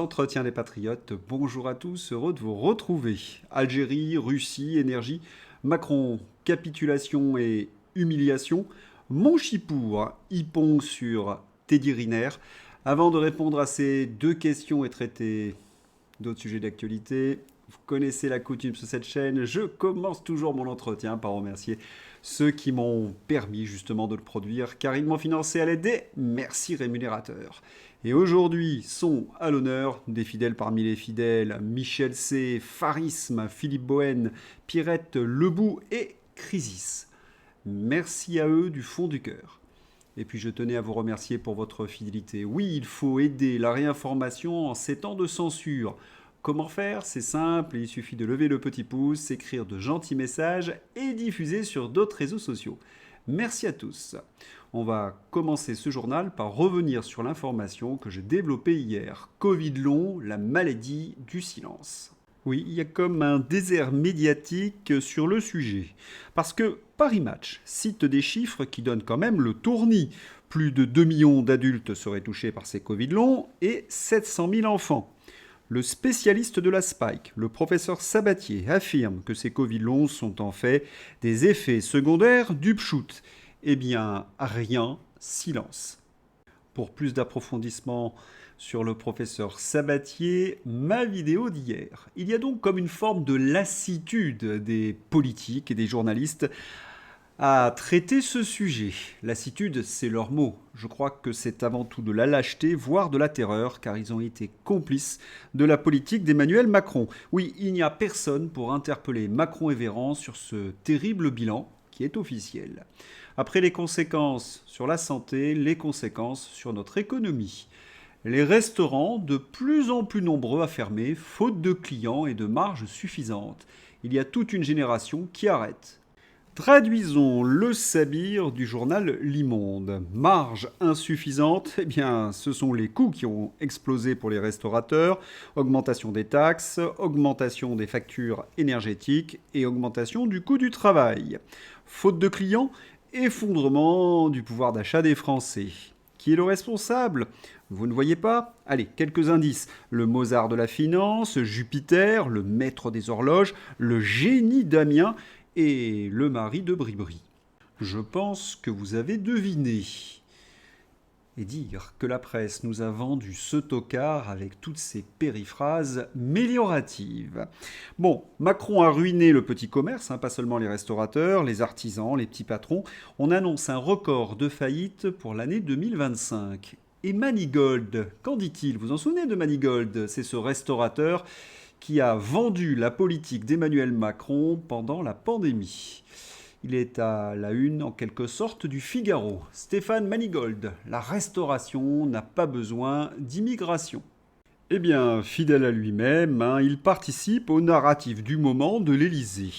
Entretien des Patriotes, bonjour à tous, heureux de vous retrouver. Algérie, Russie, énergie, Macron, capitulation et humiliation, Monchipour, Hippon sur Teddy Riner. Avant de répondre à ces deux questions et traiter d'autres sujets d'actualité, vous connaissez la coutume sur cette chaîne, je commence toujours mon entretien par remercier ceux qui m'ont permis justement de le produire, car ils m'ont financé à l'aide des merci rémunérateurs. Et aujourd'hui sont à l'honneur des fidèles parmi les fidèles, Michel C, Farisme, Philippe Bohen, Pierrette Lebout et Crisis. Merci à eux du fond du cœur. Et puis je tenais à vous remercier pour votre fidélité. Oui, il faut aider la réinformation en ces temps de censure. Comment faire? C'est simple, il suffit de lever le petit pouce, écrire de gentils messages et diffuser sur d'autres réseaux sociaux. Merci à tous. On va commencer ce journal par revenir sur l'information que j'ai développée hier. Covid long, la maladie du silence. Oui, il y a comme un désert médiatique sur le sujet. Parce que Paris Match cite des chiffres qui donnent quand même le tournis. Plus de 2 millions d'adultes seraient touchés par ces Covid longs et 700 000 enfants. Le spécialiste de la Spike, le professeur Sabatier, affirme que ces Covid longs sont en fait des effets secondaires du pchout. Eh bien, rien, silence. Pour plus d'approfondissement sur le professeur Sabatier, ma vidéo d'hier. Il y a donc comme une forme de lassitude des politiques et des journalistes à traiter ce sujet. Lassitude, c'est leur mot. Je crois que c'est avant tout de la lâcheté, voire de la terreur, car ils ont été complices de la politique d'Emmanuel Macron. Oui, il n'y a personne pour interpeller Macron et Véran sur ce terrible bilan qui est officiel. Après les conséquences sur la santé, les conséquences sur notre économie. Les restaurants, de plus en plus nombreux à fermer, faute de clients et de marge suffisante. Il y a toute une génération qui arrête. Traduisons le sabir du journal L'Immonde. Marge insuffisante, eh bien, ce sont les coûts qui ont explosé pour les restaurateurs, augmentation des taxes, augmentation des factures énergétiques et augmentation du coût du travail. Faute de clients, effondrement du pouvoir d'achat des Français. Qui est le responsable? Vous ne voyez pas? Allez, quelques indices. Le Mozart de la finance, Jupiter, le maître des horloges, le génie d'Amiens et le mari de Bribri. Je pense que vous avez deviné. Et dire que la presse nous a vendu ce tocard avec toutes ces périphrases mélioratives. Bon, Macron a ruiné le petit commerce, pas seulement les restaurateurs, les artisans, les petits patrons. On annonce un record de faillite pour l'année 2025. Et Manigold, qu'en dit-il? Vous en souvenez de Manigold? C'est ce restaurateur qui a vendu la politique d'Emmanuel Macron pendant la pandémie. Il est à la une, en quelque sorte, du Figaro. Stéphane Manigold, la restauration n'a pas besoin d'immigration. Eh bien, fidèle à lui-même, il participe au narratif du moment de l'Élysée.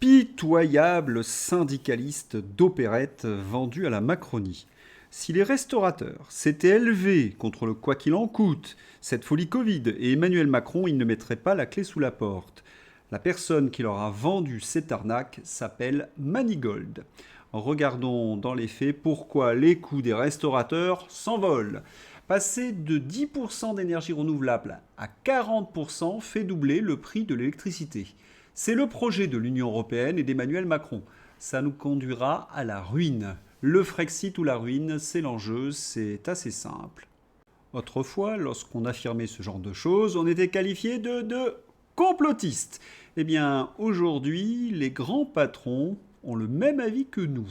Pitoyable syndicaliste d'opérette vendu à la Macronie. Si les restaurateurs s'étaient élevés contre le quoi qu'il en coûte, cette folie Covid, et Emmanuel Macron, il ne mettrait pas la clé sous la porte. La personne qui leur a vendu cette arnaque s'appelle Manigold. Regardons dans les faits pourquoi les coûts des restaurateurs s'envolent. Passer de 10% d'énergie renouvelable à 40% fait doubler le prix de l'électricité. C'est le projet de l'Union européenne et d'Emmanuel Macron. Ça nous conduira à la ruine. Le Frexit ou la ruine, c'est l'enjeu, c'est assez simple. Autrefois, lorsqu'on affirmait ce genre de choses, on était qualifié de complotistes. Eh bien, aujourd'hui, les grands patrons ont le même avis que nous.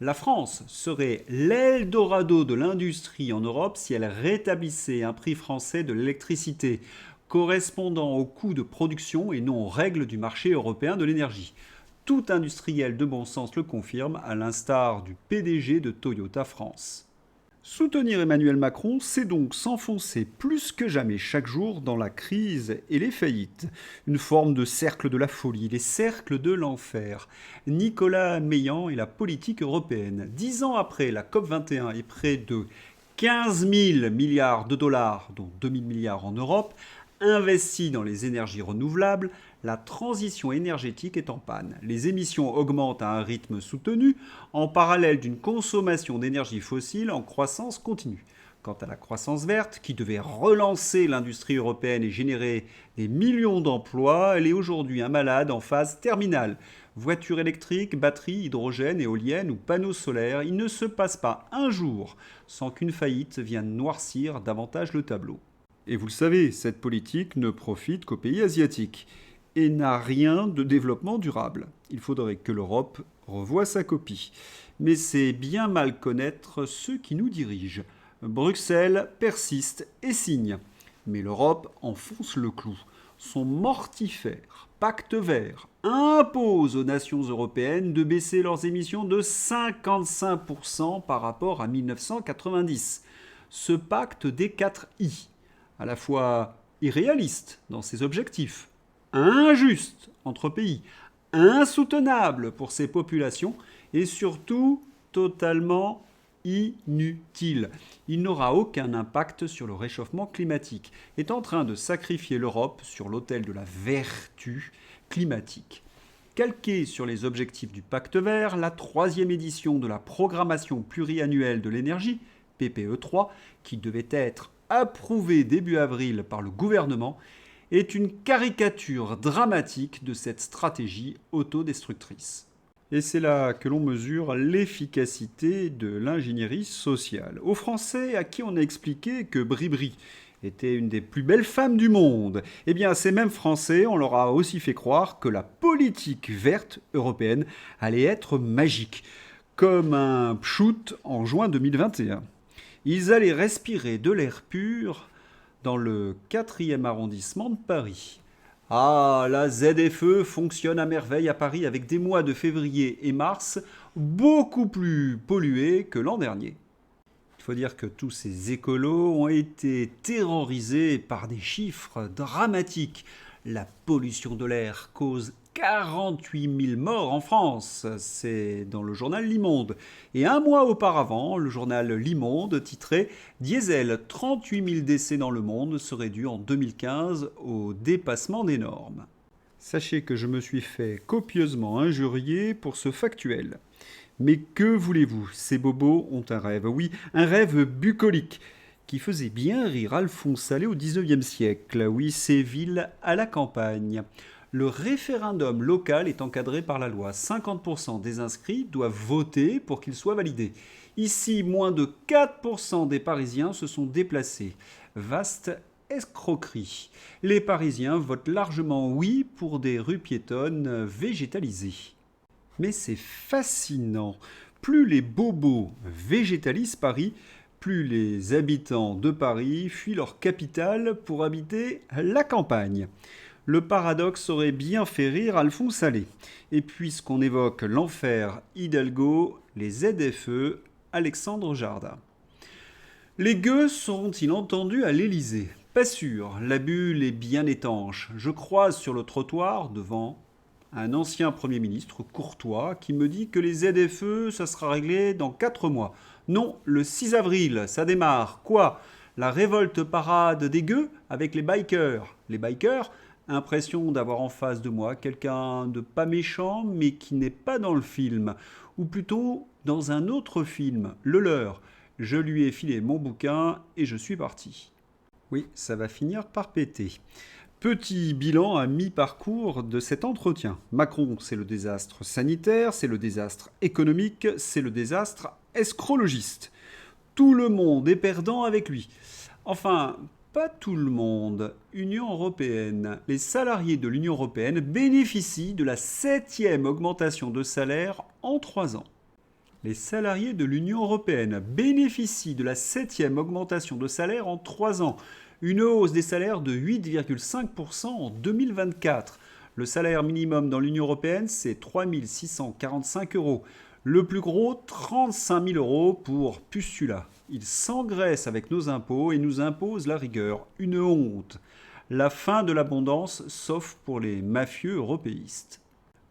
La France serait l'Eldorado de l'industrie en Europe si elle rétablissait un prix français de l'électricité correspondant au coût de production et non aux règles du marché européen de l'énergie. Tout industriel de bon sens le confirme, à l'instar du PDG de Toyota France. Soutenir Emmanuel Macron, c'est donc s'enfoncer plus que jamais chaque jour dans la crise et les faillites. Une forme de cercle de la folie, les cercles de l'enfer. Nicolas Meillan et la politique européenne. 10 ans après la COP21 et près de 15 000 milliards de dollars, dont 2 000 milliards en Europe, investis dans les énergies renouvelables, la transition énergétique est en panne. Les émissions augmentent à un rythme soutenu, en parallèle d'une consommation d'énergie fossile en croissance continue. Quant à la croissance verte, qui devait relancer l'industrie européenne et générer des millions d'emplois, elle est aujourd'hui un malade en phase terminale. Voitures électriques, batteries, hydrogène, éoliennes ou panneaux solaires, il ne se passe pas un jour sans qu'une faillite vienne noircir davantage le tableau. Et vous le savez, cette politique ne profite qu'aux pays asiatiques et n'a rien de développement durable. Il faudrait que l'Europe revoie sa copie. Mais c'est bien mal connaître ceux qui nous dirigent. Bruxelles persiste et signe. Mais l'Europe enfonce le clou. Son mortifère pacte vert impose aux nations européennes de baisser leurs émissions de 55% par rapport à 1990. Ce pacte des 4 I, à la fois irréaliste dans ses objectifs, injuste entre pays, insoutenable pour ses populations et surtout totalement inutile. Il n'aura aucun impact sur le réchauffement climatique, est en train de sacrifier l'Europe sur l'autel de la vertu climatique. Calquée sur les objectifs du Pacte vert, la 3e édition de la programmation pluriannuelle de l'énergie, PPE3, qui devait être approuvée début avril par le gouvernement, est une caricature dramatique de cette stratégie autodestructrice. Et c'est là que l'on mesure l'efficacité de l'ingénierie sociale. Aux Français à qui on a expliqué que Bribri était une des plus belles femmes du monde, eh bien à ces mêmes Français, on leur a aussi fait croire que la politique verte européenne allait être magique, comme un pchout en juin 2021. Ils allaient respirer de l'air pur dans le 4e arrondissement de Paris. Ah, la ZFE fonctionne à merveille à Paris avec des mois de février et mars beaucoup plus pollués que l'an dernier. Il faut dire que tous ces écolos ont été terrorisés par des chiffres dramatiques. La pollution de l'air cause 48 000 morts en France, c'est dans le journal L'Imonde. Et un mois auparavant, le journal L'Imonde titrait « Diesel, 38 000 décès dans le monde seraient dus en 2015 au dépassement des normes ». Sachez que je me suis fait copieusement injurier pour ce factuel. Mais que voulez-vous, ces bobos ont un rêve, oui, un rêve bucolique, qui faisait bien rire Alphonse Allais au XIXe siècle, oui, ces villes à la campagne. Le référendum local est encadré par la loi. 50% des inscrits doivent voter pour qu'il soit validé. Ici, moins de 4% des Parisiens se sont déplacés. Vaste escroquerie. Les Parisiens votent largement oui pour des rues piétonnes végétalisées. Mais c'est fascinant. Plus les bobos végétalisent Paris, plus les habitants de Paris fuient leur capitale pour habiter la campagne. Le paradoxe aurait bien fait rire Alphonse Allais. Et puisqu'on évoque l'enfer Hidalgo, les ZFE, Alexandre Jardin. Les gueux seront-ils entendus à l'Élysée? Pas sûr, la bulle est bien étanche. Je croise sur le trottoir, devant un ancien Premier ministre, Courtois, qui me dit que les ZFE, ça sera réglé dans 4 mois. Non, le 6 avril, ça démarre. Quoi? La révolte parade des gueux avec les bikers. Les bikers, impression d'avoir en face de moi quelqu'un de pas méchant, mais qui n'est pas dans le film. Ou plutôt dans un autre film, le leur. Je lui ai filé mon bouquin et je suis parti. Oui, ça va finir par péter. Petit bilan à mi-parcours de cet entretien. Macron, c'est le désastre sanitaire, c'est le désastre économique, c'est le désastre escrologiste. Tout le monde est perdant avec lui. Enfin, pas tout le monde. Union européenne. Les salariés de l'Union européenne bénéficient de la 7e augmentation de salaire en 3 ans. Les salariés de l'Union européenne bénéficient de la 7e augmentation de salaire en 3 ans. Une hausse des salaires de 8,5% en 2024. Le salaire minimum dans l'Union européenne, c'est 3 645 €. Le plus gros, 35 000 € pour Pustula. Ils s'engraissent avec nos impôts et nous imposent la rigueur. Une honte. La fin de l'abondance, sauf pour les mafieux européistes.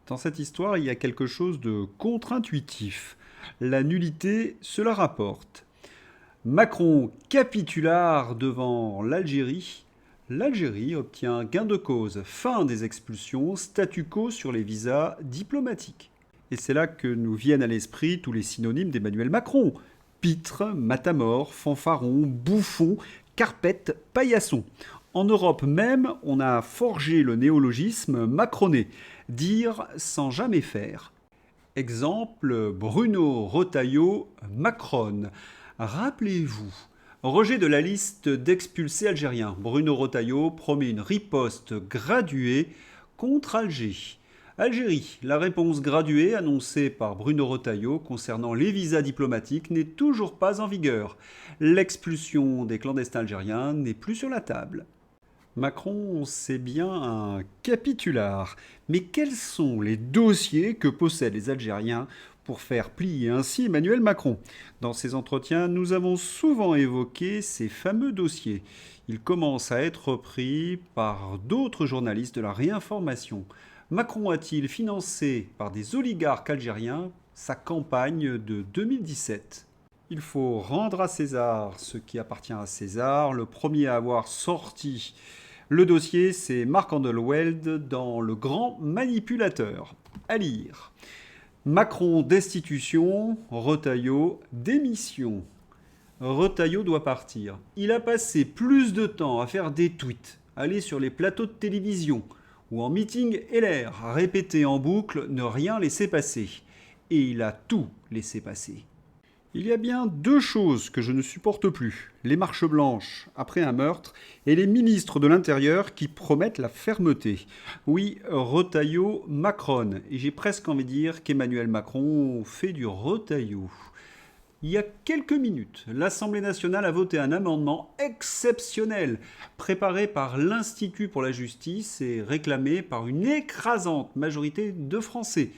Dans cette histoire, il y a quelque chose de contre-intuitif. La nullité, cela rapporte. Macron capitulard devant l'Algérie. L'Algérie obtient gain de cause, fin des expulsions, statu quo sur les visas diplomatiques. Et c'est là que nous viennent à l'esprit tous les synonymes d'Emmanuel Macron. pitre, matamore, fanfaron, bouffon, carpette, paillasson. En Europe même, on a forgé le néologisme macroné, dire sans jamais faire. Exemple, Bruno Retailleau, Macron. Rappelez-vous, rejet de la liste d'expulsés algériens. Bruno Retailleau promet une riposte graduée contre Alger. Algérie, la réponse graduée annoncée par Bruno Retailleau concernant les visas diplomatiques n'est toujours pas en vigueur. L'expulsion des clandestins algériens n'est plus sur la table. Macron, c'est bien un capitulaire. Mais quels sont les dossiers que possèdent les Algériens pour faire plier ainsi Emmanuel Macron? Dans ces entretiens, nous avons souvent évoqué ces fameux dossiers. Ils commencent à être repris par d'autres journalistes de la réinformation. Macron a-t-il financé par des oligarques algériens sa campagne de 2017? Il faut rendre à César ce qui appartient à César. Le premier à avoir sorti le dossier, c'est Marc Andelweld dans Le Grand Manipulateur. À lire. Macron destitution, Retailleau démission. Retailleau doit partir. Il a passé plus de temps à faire des tweets, aller sur les plateaux de télévision ou en meeting LR, à répéter en boucle ne rien laisser passer. Et il a tout laissé passer. Il y a bien deux choses que je ne supporte plus. Les marches blanches après un meurtre et les ministres de l'Intérieur qui promettent la fermeté. Oui, Retailleau Macron. Et j'ai presque envie de dire qu'Emmanuel Macron fait du Retailleau. Il y a quelques minutes, l'Assemblée nationale a voté un amendement exceptionnel préparé par l'Institut pour la justice et réclamé par une écrasante majorité de Français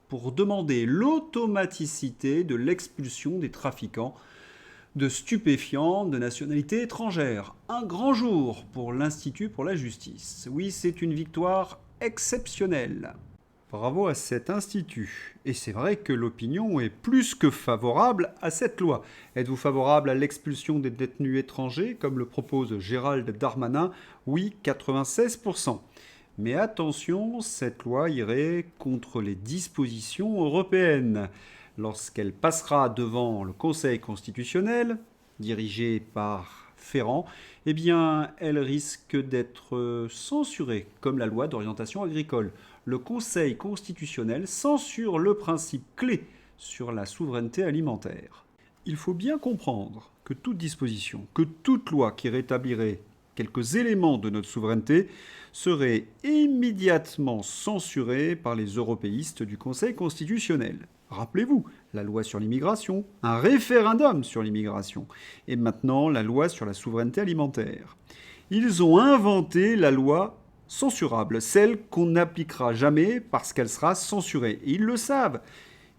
pour demander l'automaticité de l'expulsion des trafiquants de stupéfiants de nationalité étrangère. Un grand jour pour l'Institut pour la justice. Oui, c'est une victoire exceptionnelle. Bravo à cet institut. Et c'est vrai que l'opinion est plus que favorable à cette loi. Êtes-vous favorable à l'expulsion des détenus étrangers, comme le propose Gérald Darmanin? Oui, 96%. Mais attention, cette loi irait contre les dispositions européennes. Lorsqu'elle passera devant le Conseil constitutionnel, dirigé par Ferrand, eh bien, elle risque d'être censurée, comme la loi d'orientation agricole. Le Conseil constitutionnel censure le principe clé sur la souveraineté alimentaire. Il faut bien comprendre que toute disposition, que toute loi qui rétablirait quelques éléments de notre souveraineté serait immédiatement censurée par les européistes du Conseil constitutionnel. Rappelez-vous, la loi sur l'immigration, un référendum sur l'immigration, et maintenant la loi sur la souveraineté alimentaire. Ils ont inventé la loi censurable, celle qu'on n'appliquera jamais parce qu'elle sera censurée. Et ils le savent.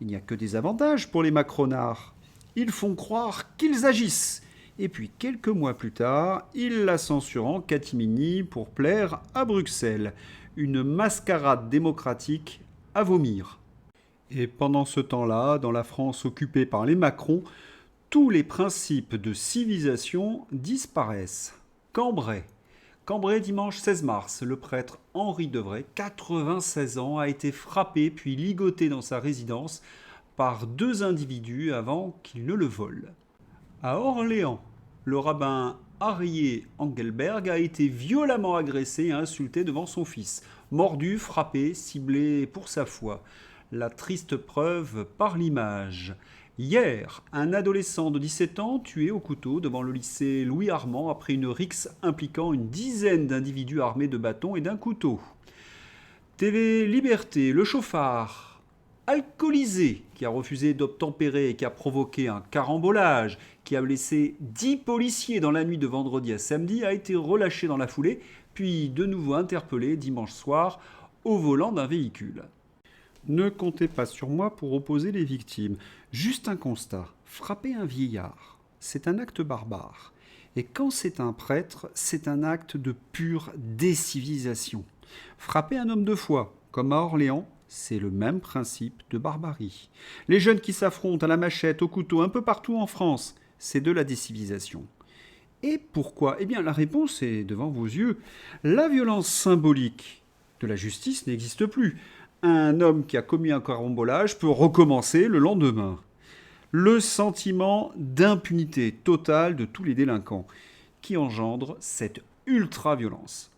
Il n'y a que des avantages pour les macronards. Ils font croire qu'ils agissent. Et puis quelques mois plus tard, ils la censurent en catimini pour plaire à Bruxelles. Une mascarade démocratique à vomir. Et pendant ce temps-là, dans la France occupée par les Macron, tous les principes de civilisation disparaissent. Cambrai. Cambrai, dimanche 16 mars, le prêtre Henri Devray, 96 ans, a été frappé puis ligoté dans sa résidence par deux individus avant qu'ils ne le volent. À Orléans, le rabbin Arié Engelberg a été violemment agressé et insulté devant son fils, mordu, frappé, ciblé pour sa foi. La triste preuve par l'image. Hier, un adolescent de 17 ans tué au couteau devant le lycée Louis Armand après une rixe impliquant une dizaine d'individus armés de bâtons et d'un couteau. TV Liberté, le chauffard, alcoolisé, qui a refusé d'obtempérer et qui a provoqué un carambolage, qui a blessé 10 policiers dans la nuit de vendredi à samedi, a été relâché dans la foulée, puis de nouveau interpellé dimanche soir au volant d'un véhicule. Ne comptez pas sur moi pour opposer les victimes. Juste un constat. Frapper un vieillard, c'est un acte barbare. Et quand c'est un prêtre, c'est un acte de pure décivilisation. Frapper un homme de foi, comme à Orléans, c'est le même principe de barbarie. Les jeunes qui s'affrontent à la machette, au couteau, un peu partout en France, c'est de la décivilisation. Et pourquoi? Eh bien, la réponse est devant vos yeux. La violence symbolique de la justice n'existe plus. Un homme qui a commis un carambolage peut recommencer le lendemain. le sentiment d'impunité totale de tous les délinquants qui engendre cette ultra-violence.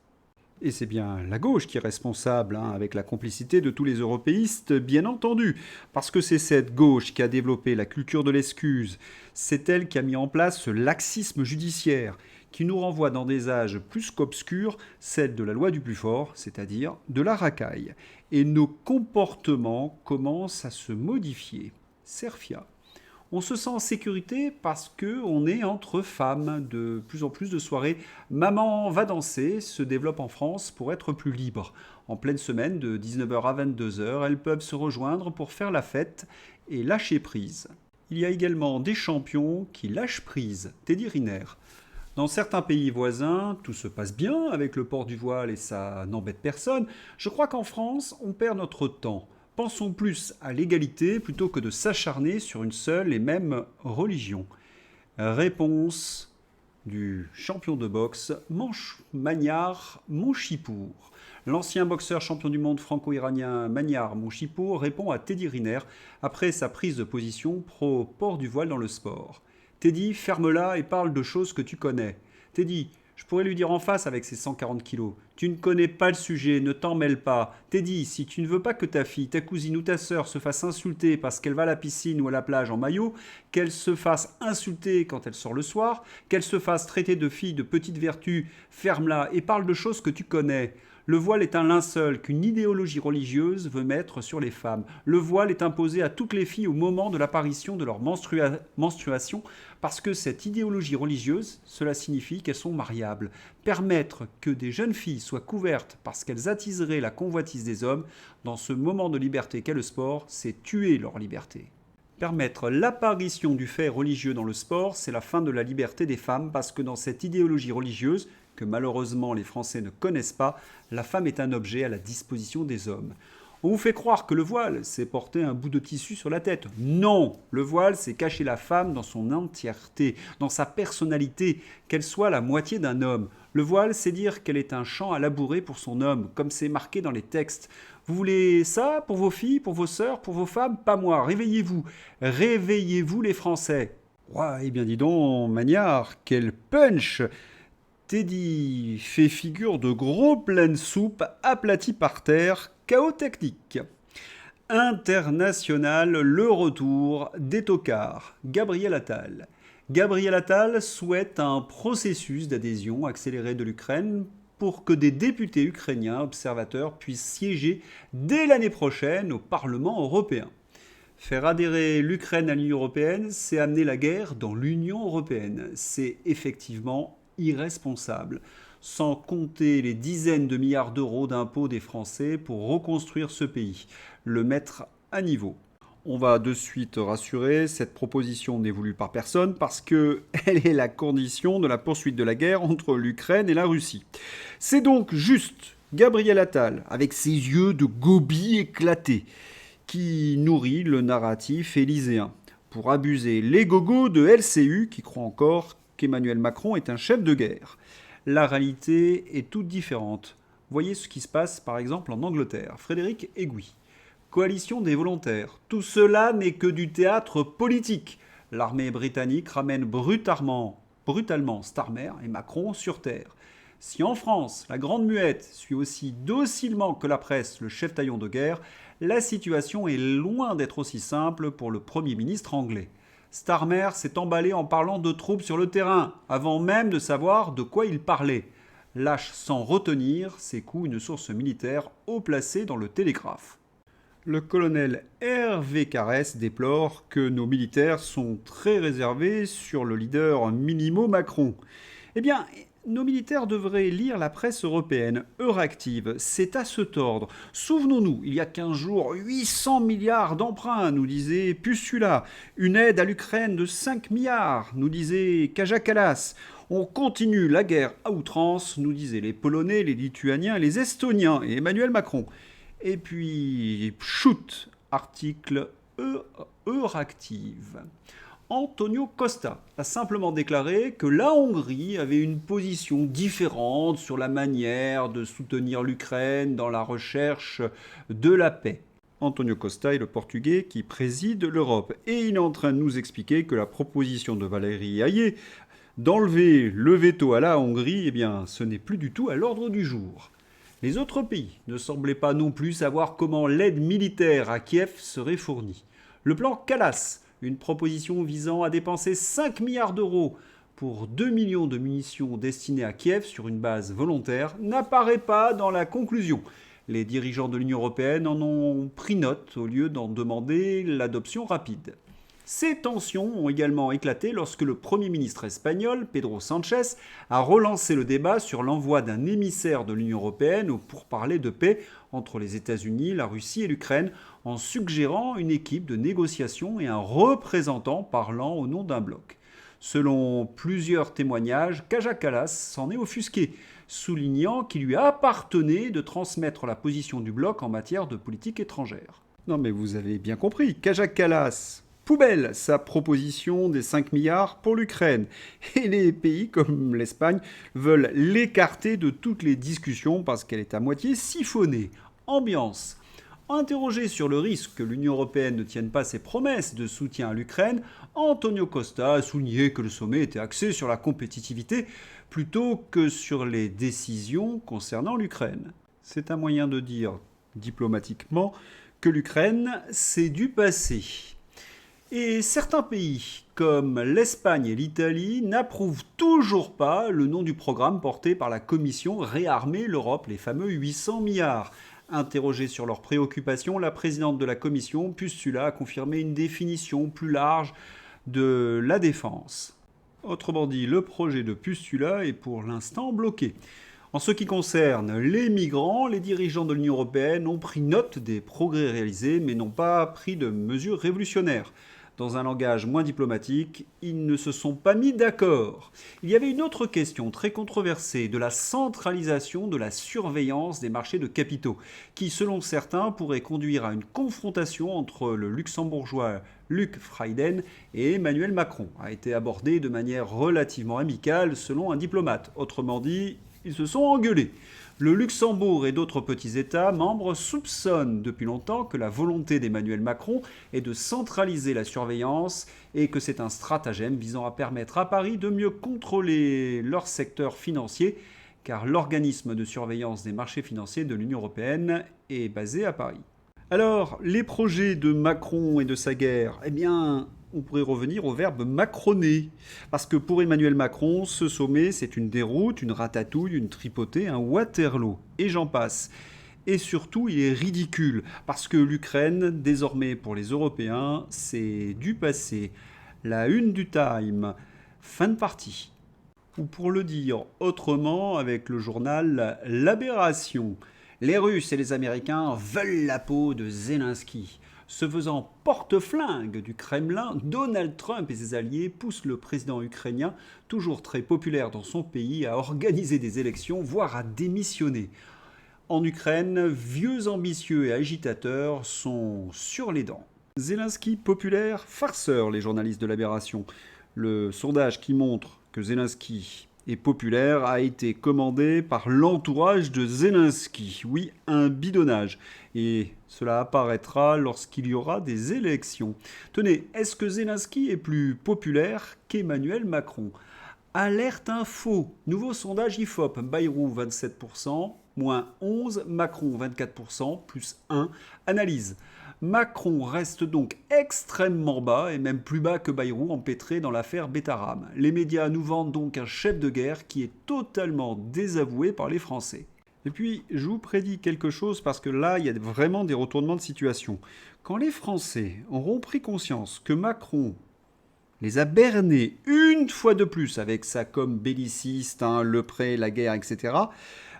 Et c'est bien la gauche qui est responsable, avec la complicité de tous les européistes, bien entendu, parce que c'est cette gauche qui a développé la culture de l'excuse, c'est elle qui a mis en place ce laxisme judiciaire, qui nous renvoie dans des âges plus qu'obscurs, celle de la loi du plus fort, c'est-à-dire de la racaille. Et nos comportements commencent à se modifier. Serfia. On se sent en sécurité parce qu'on est entre femmes. De plus en plus de soirées Maman va danser se développent en France pour être plus libres. En pleine semaine, de 19h à 22h, elles peuvent se rejoindre pour faire la fête et lâcher prise. Il y a également des champions qui lâchent prise. Teddy Riner. Dans certains pays voisins, tout se passe bien avec le port du voile et ça n'embête personne. Je crois qu'en France, on perd notre temps. Pensons plus à l'égalité plutôt que de s'acharner sur une seule et même religion. Réponse du champion de boxe Maniar Monchipour. L'ancien boxeur champion du monde franco-iranien Maniar Monchipour répond à Teddy Riner après sa prise de position pro-port du voile dans le sport. Teddy, ferme-la et parle de choses que tu connais. Teddy, je pourrais lui dire en face avec ses 140 kilos. Tu ne connais pas le sujet, ne t'en mêle pas. Teddy, si tu ne veux pas que ta fille, ta cousine ou ta sœur se fasse insulter parce qu'elle va à la piscine ou à la plage en maillot, qu'elle se fasse insulter quand elle sort le soir, qu'elle se fasse traiter de fille de petite vertu, ferme-la et parle de choses que tu connais. Le voile est un linceul qu'une idéologie religieuse veut mettre sur les femmes. Le voile est imposé à toutes les filles au moment de l'apparition de leur menstruation parce que cette idéologie religieuse, cela signifie qu'elles sont mariables. Permettre que des jeunes filles soient couvertes parce qu'elles attiseraient la convoitise des hommes dans ce moment de liberté qu'est le sport, c'est tuer leur liberté. Permettre l'apparition du fait religieux dans le sport, c'est la fin de la liberté des femmes parce que dans cette idéologie religieuse, que malheureusement les Français ne connaissent pas, la femme est un objet à la disposition des hommes. On vous fait croire que le voile, c'est porter un bout de tissu sur la tête. Non, le voile, c'est cacher la femme dans son entièreté, dans sa personnalité, qu'elle soit la moitié d'un homme. Le voile, c'est dire qu'elle est un champ à labourer pour son homme, comme c'est marqué dans les textes. Vous voulez ça pour vos filles, pour vos sœurs, pour vos femmes? Pas moi, réveillez-vous. Réveillez-vous les Français. Ouais, eh bien dis donc, Magnard, quel punch! Teddy fait figure de gros plat de soupe aplati par terre, chaos technique. International, le retour des tocards. Gabriel Attal. Gabriel Attal souhaite un processus d'adhésion accéléré de l'Ukraine pour que des députés ukrainiens observateurs puissent siéger dès l'année prochaine au Parlement européen. Faire adhérer l'Ukraine à l'Union européenne, c'est amener la guerre dans l'Union européenne. C'est effectivement irresponsable, sans compter les dizaines de milliards d'euros d'impôts des Français pour reconstruire ce pays, le mettre à niveau. On va de suite rassurer, cette proposition n'est voulue par personne parce qu'elle est la condition de la poursuite de la guerre entre l'Ukraine et la Russie. C'est donc juste Gabriel Attal, avec ses yeux de gobie éclatés, qui nourrit le narratif élyséen, pour abuser les gogos de LCU qui croient encore qu'Emmanuel Macron est un chef de guerre. La réalité est toute différente. Voyez ce qui se passe par exemple en Angleterre. Frédéric Aiguille. Coalition des volontaires. Tout cela n'est que du théâtre politique. L'armée britannique ramène brutalement Starmer et Macron sur terre. Si en France, la Grande Muette suit aussi docilement que la presse le chef taillon de guerre, la situation est loin d'être aussi simple pour le Premier ministre anglais. Starmer s'est emballé en parlant de troupes sur le terrain, avant même de savoir de quoi il parlait. Lâche sans retenir ses coups une source militaire haut placée dans le Télégraphe. Le colonel Hervé Carès déplore que nos militaires sont très réservés sur le leader Minimo Macron. Eh bien, nos militaires devraient lire la presse européenne, Euractiv, c'est à se tordre. Souvenons-nous, il y a 15 jours, 800 milliards d'emprunts, nous disait Pussula. Une aide à l'Ukraine de 5 milliards, nous disait Kaja Kallas. On continue la guerre à outrance, nous disaient les Polonais, les Lituaniens, les Estoniens et Emmanuel Macron. Et puis, shoot, article Euractiv. Antonio Costa a simplement déclaré que la Hongrie avait une position différente sur la manière de soutenir l'Ukraine dans la recherche de la paix. Antonio Costa est le Portugais qui préside l'Europe. Et il est en train de nous expliquer que la proposition de Valérie Hayer d'enlever le veto à la Hongrie, eh bien, ce n'est plus du tout à l'ordre du jour. Les autres pays ne semblaient pas non plus savoir comment l'aide militaire à Kiev serait fournie. Le plan Calas, une proposition visant à dépenser 5 milliards d'euros pour 2 millions de munitions destinées à Kiev sur une base volontaire, n'apparaît pas dans la conclusion. Les dirigeants de l'Union européenne en ont pris note au lieu d'en demander l'adoption rapide. Ces tensions ont également éclaté lorsque le Premier ministre espagnol, Pedro Sánchez, a relancé le débat sur l'envoi d'un émissaire de l'Union européenne au pourparlers de paix entre les États-Unis, la Russie et l'Ukraine, en suggérant une équipe de négociation et un représentant parlant au nom d'un bloc. Selon plusieurs témoignages, Kaja Kallas s'en est offusqué, soulignant qu'il lui appartenait de transmettre la position du bloc en matière de politique étrangère. Non mais vous avez bien compris, Kaja Kallas poubelle sa proposition des 5 milliards pour l'Ukraine. Et les pays comme l'Espagne veulent l'écarter de toutes les discussions parce qu'elle est à moitié siphonnée. Ambiance. Interrogé sur le risque que l'Union européenne ne tienne pas ses promesses de soutien à l'Ukraine, Antonio Costa a souligné que le sommet était axé sur la compétitivité plutôt que sur les décisions concernant l'Ukraine. C'est un moyen de dire diplomatiquement que l'Ukraine, c'est du passé. Et certains pays, comme l'Espagne et l'Italie, n'approuvent toujours pas le nom du programme porté par la Commission Réarmer l'Europe, les fameux 800 milliards. Interrogée sur leurs préoccupations, la présidente de la Commission, Pustula, a confirmé une définition plus large de la défense. Autrement dit, le projet de Pustula est pour l'instant bloqué. En ce qui concerne les migrants, les dirigeants de l'Union européenne ont pris note des progrès réalisés, mais n'ont pas pris de mesures révolutionnaires. Dans un langage moins diplomatique, ils ne se sont pas mis d'accord. Il y avait une autre question très controversée de la centralisation de la surveillance des marchés de capitaux, qui, selon certains, pourrait conduire à une confrontation entre le luxembourgeois Luc Frieden et Emmanuel Macron, a été abordée de manière relativement amicale selon un diplomate. Autrement dit, ils se sont engueulés. Le Luxembourg et d'autres petits États membres soupçonnent depuis longtemps que la volonté d'Emmanuel Macron est de centraliser la surveillance et que c'est un stratagème visant à permettre à Paris de mieux contrôler leur secteur financier, car l'organisme de surveillance des marchés financiers de l'Union européenne est basé à Paris. Alors, les projets de Macron et de sa guerre, eh bien, on pourrait revenir au verbe macroner. Parce que pour Emmanuel Macron, ce sommet, c'est une déroute, une ratatouille, une tripotée, un Waterloo. Et j'en passe. Et surtout, il est ridicule. Parce que l'Ukraine, désormais pour les Européens, c'est du passé. La une du Time. Fin de partie. Ou pour le dire autrement, avec le journal L'Aberration. Les Russes et les Américains veulent la peau de Zelensky. Se faisant porte-flingue du Kremlin, Donald Trump et ses alliés poussent le président ukrainien, toujours très populaire dans son pays, à organiser des élections, voire à démissionner. En Ukraine, vieux ambitieux et agitateurs sont sur les dents. Zelensky populaire, farceur, les journalistes de l'Aberration. Le sondage qui montre que Zelensky est populaire a été commandé par l'entourage de Zelensky. Oui, un bidonnage. Et cela apparaîtra lorsqu'il y aura des élections. Tenez, est-ce que Zelensky est plus populaire qu'Emmanuel Macron ? Alerte info, nouveau sondage IFOP, Bayrou 27%, moins 11, Macron 24%, plus 1, analyse. Macron reste donc extrêmement bas, et même plus bas que Bayrou, empêtré dans l'affaire Betaram. Les médias nous vendent donc un chef de guerre qui est totalement désavoué par les Français. Et puis, je vous prédis quelque chose parce que là, il y a vraiment des retournements de situation. Quand les Français auront pris conscience que Macron les a bernés une fois de plus avec sa com belliciste, le prêt, la guerre, etc.,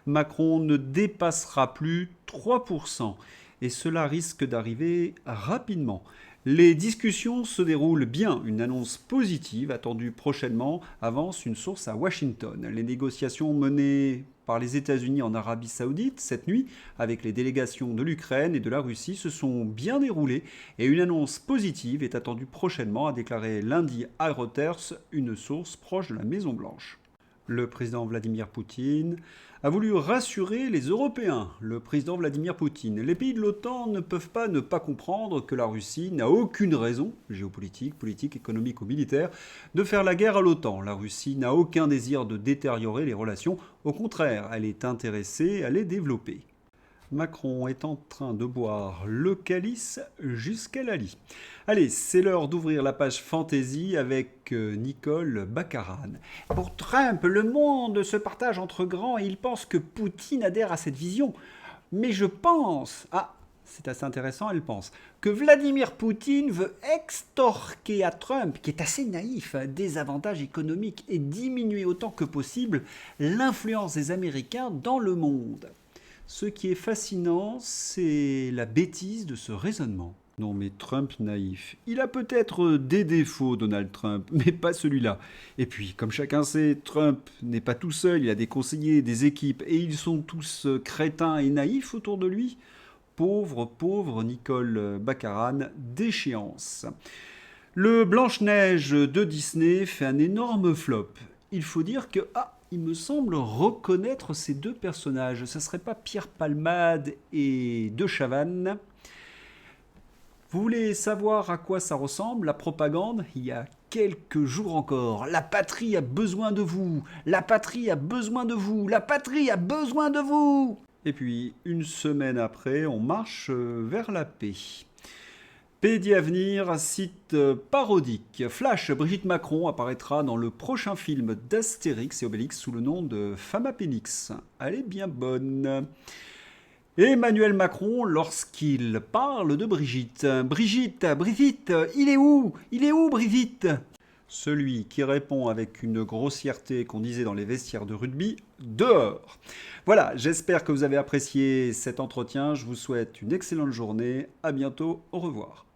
Macron ne dépassera plus 3%. Et cela risque d'arriver rapidement. Les discussions se déroulent bien. Une annonce positive attendue prochainement avance une source à Washington. Les négociations menées par les États-Unis en Arabie Saoudite cette nuit avec les délégations de l'Ukraine et de la Russie se sont bien déroulées et une annonce positive est attendue prochainement, a déclaré lundi à Reuters une source proche de la Maison-Blanche. Le président Vladimir Poutine a voulu rassurer les Européens. Le président Vladimir Poutine. Les pays de l'OTAN ne peuvent pas ne pas comprendre que la Russie n'a aucune raison, géopolitique, politique, économique ou militaire, de faire la guerre à l'OTAN. La Russie n'a aucun désir de détériorer les relations. Au contraire, elle est intéressée à les développer. Macron est en train de boire le calice jusqu'à la lie. Allez, c'est l'heure d'ouvrir la page fantasy avec Nicole Baccaran. Pour Trump, le monde se partage entre grands et il pense que Poutine adhère à cette vision. Mais je pense, c'est assez intéressant, elle pense, que Vladimir Poutine veut extorquer à Trump, qui est assez naïf, des avantages économiques et diminuer autant que possible l'influence des Américains dans le monde. Ce qui est fascinant, c'est la bêtise de ce raisonnement. Non mais Trump naïf. Il a peut-être des défauts, Donald Trump, mais pas celui-là. Et puis, comme chacun sait, Trump n'est pas tout seul, il a des conseillers, des équipes, et ils sont tous crétins et naïfs autour de lui. Pauvre Nicole Baccaran, déchéance. Le Blanche-Neige de Disney fait un énorme flop. Il faut dire que, il me semble reconnaître ces deux personnages. Ce ne serait pas Pierre Palmade et De Chavannes. Vous voulez savoir à quoi ça ressemble, la propagande? Il y a quelques jours encore. La patrie a besoin de vous. La patrie a besoin de vous. La patrie a besoin de vous. Et puis, une semaine après, on marche vers la paix. Pédiavenir, site parodique. Flash, Brigitte Macron apparaîtra dans le prochain film d'Astérix et Obélix sous le nom de Femme Apénix. Elle est bien bonne. Emmanuel Macron, lorsqu'il parle de Brigitte. Brigitte, il est où? Il est où, Brigitte? Celui qui répond avec une grossièreté qu'on disait dans les vestiaires de rugby, dehors. Voilà, j'espère que vous avez apprécié cet entretien. Je vous souhaite une excellente journée. À bientôt. Au revoir.